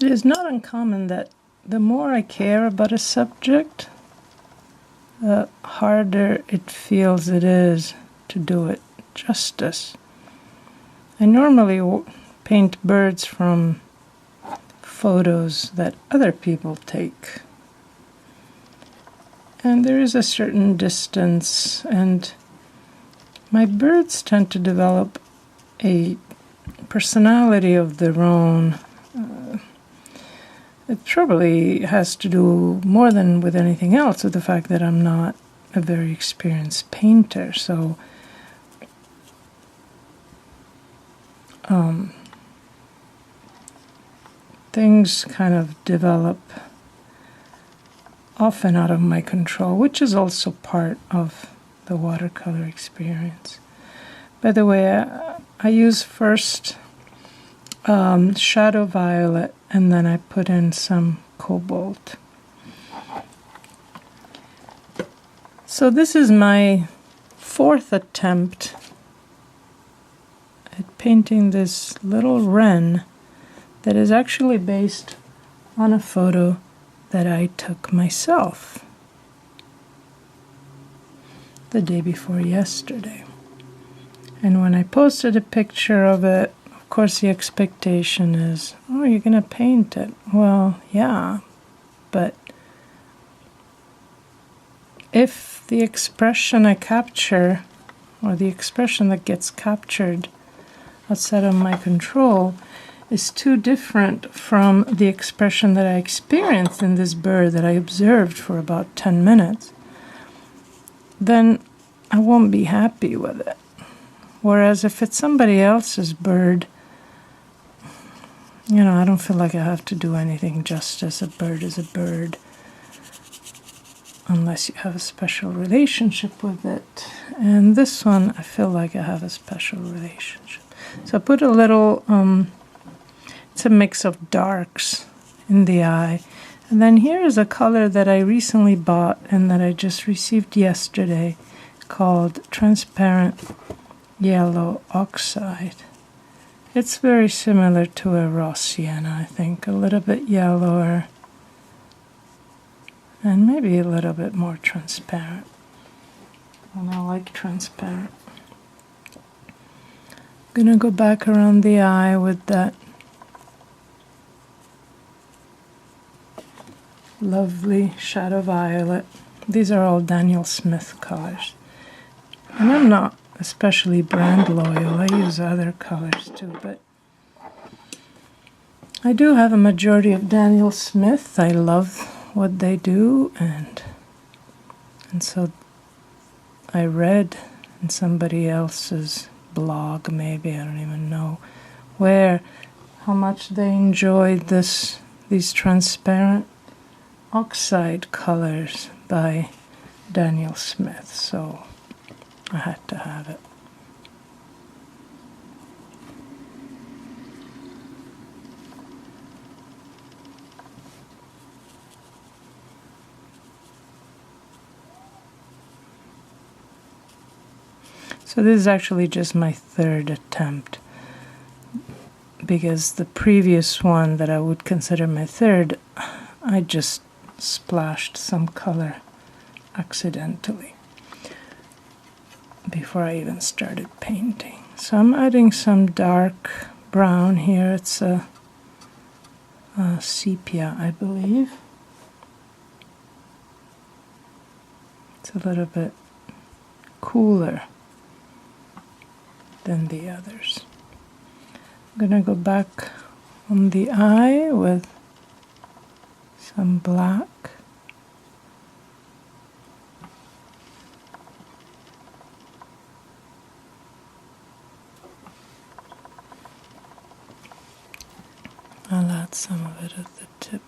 It is not uncommon that the more I care about a subject, the harder it feels it is to do it justice. I normally paint birds from photos that other people take. And there is a certain distance, and my birds tend to develop a personality of their own. It probably has to do more than with anything else with the fact that I'm not a very experienced painter. So things kind of develop often out of my control, which is also part of the watercolor experience. By the way, I use first shadow violet, and then I put in some cobalt. So this is my fourth attempt at painting this little wren that is actually based on a photo that I took myself the day before yesterday. And when I posted a picture of it, of course the expectation is, oh, you're going to paint it. Well, yeah, but if the expression I capture, or the expression that gets captured outside of my control, is too different from the expression that I experienced in this bird that I observed for about 10 minutes, then I won't be happy with it. Whereas if it's somebody else's bird, you know, I don't feel like I have to do anything justice. A bird is a bird, unless you have a special relationship with it. And this one, I feel like I have a special relationship. So I put a little, it's a mix of darks in the eye. And then here is a color that I recently bought and that I just received yesterday called Transparent Yellow Oxide. It's very similar to a raw sienna, I think, a little bit yellower and maybe a little bit more transparent. And I like transparent. I'm gonna go back around the eye with that lovely shadow violet. These are all Daniel Smith colors. And I'm not especially brand loyal. I use other colors too, but I do have a majority of Daniel Smith. I love what they do, and so I read in somebody else's blog, maybe, I don't even know where, how much they enjoyed these transparent oxide colors by Daniel Smith, so I had to have it. So this is actually just my third attempt, because the previous one that I would consider my third, I just splashed some color accidentally before I even started painting. So I'm adding some dark brown here. It's a sepia, I believe. It's a little bit cooler than the others. I'm gonna go back on the eye with some black. I'll add some of it at the tip.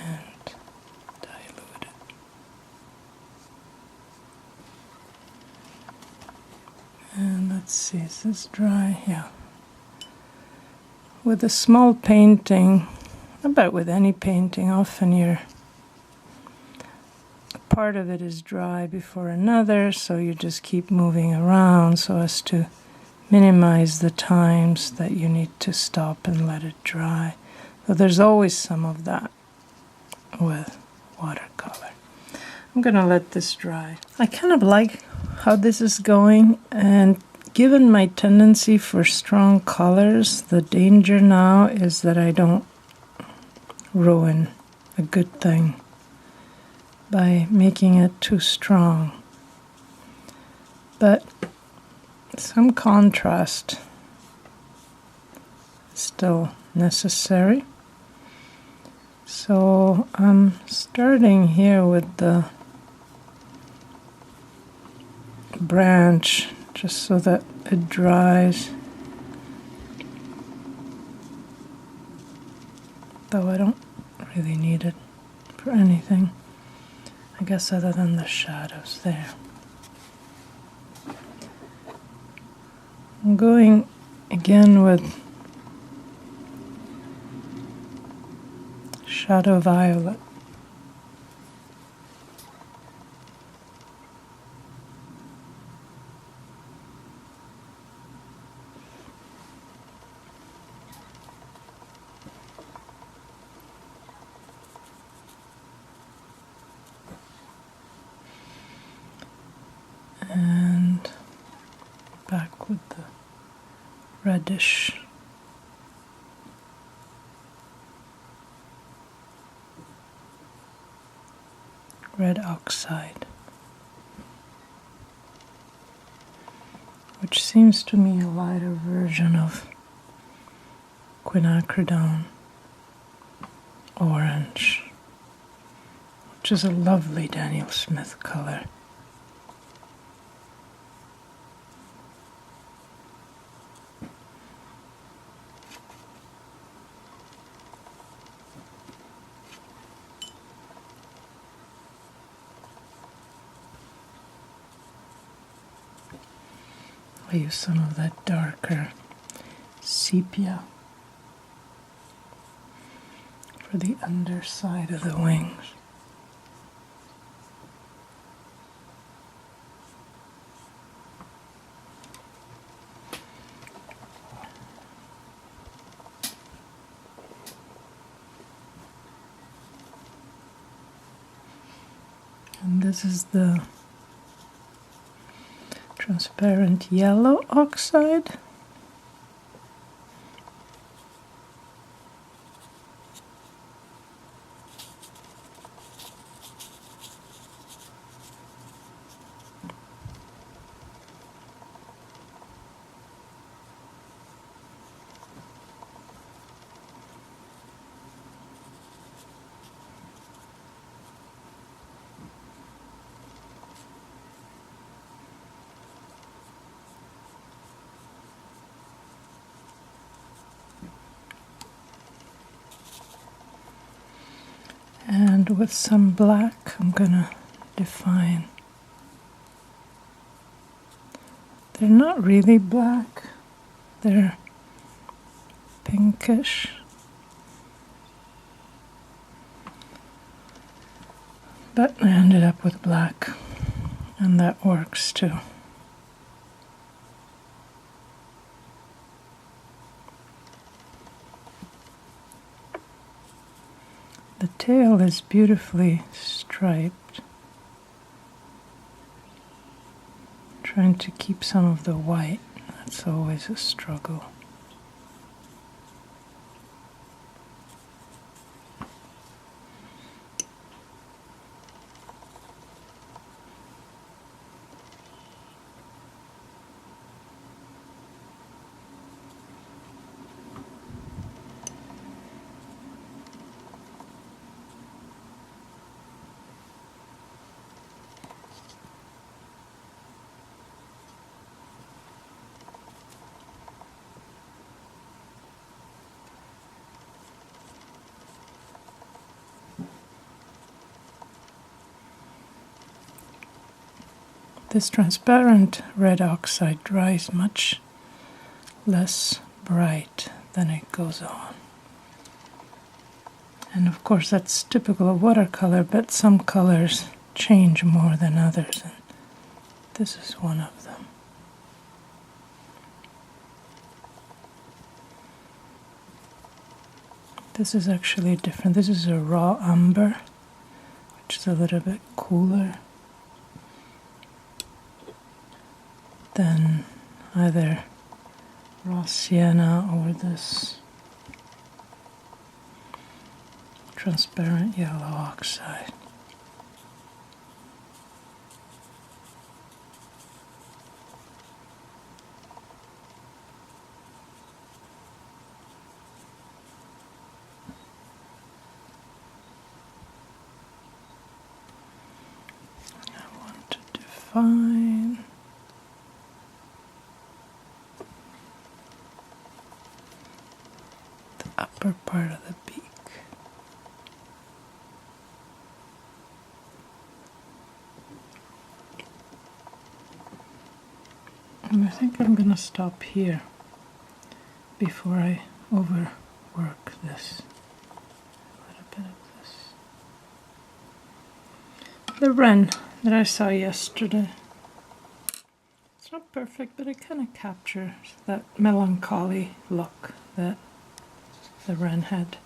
And dilute it. And let's see, is this dry? Yeah. With a small painting, about with any painting, often part of it is dry before another, so you just keep moving around so as to minimize the times that you need to stop and let it dry. So there's always some of that with watercolor. I'm gonna let this dry. I kind of like how this is going, and given my tendency for strong colors, the danger now is that I don't ruin a good thing by making it too strong. But some contrast is still necessary. So I'm starting here with the branch just so that it dries, though I don't really need it for anything, I guess, other than the shadows there. I'm going again with Shadow Violet. And back with the reddish. Red Oxide, which seems to me a lighter version of quinacridone orange, which is a lovely Daniel Smith color. I use some of that darker sepia for the underside of the wings. And this is the transparent yellow oxide. And with some black, I'm gonna define. They're not really black, they're pinkish. But I ended up with black, and that works too. The tail is beautifully striped. Trying to keep some of the white, that's always a struggle. This transparent red oxide dries much less bright than it goes on. And of course that's typical of watercolor, but some colors change more than others, and this is one of them. This is actually different. This is a raw umber, which is a little bit cooler than either raw sienna or this transparent yellow oxide. I want to define the upper part of the beak. And I think I'm going to stop here before I overwork this. A little bit of this. The Wren that I saw yesterday. It's not perfect, but it kind of captures that melancholy look that the Wren had.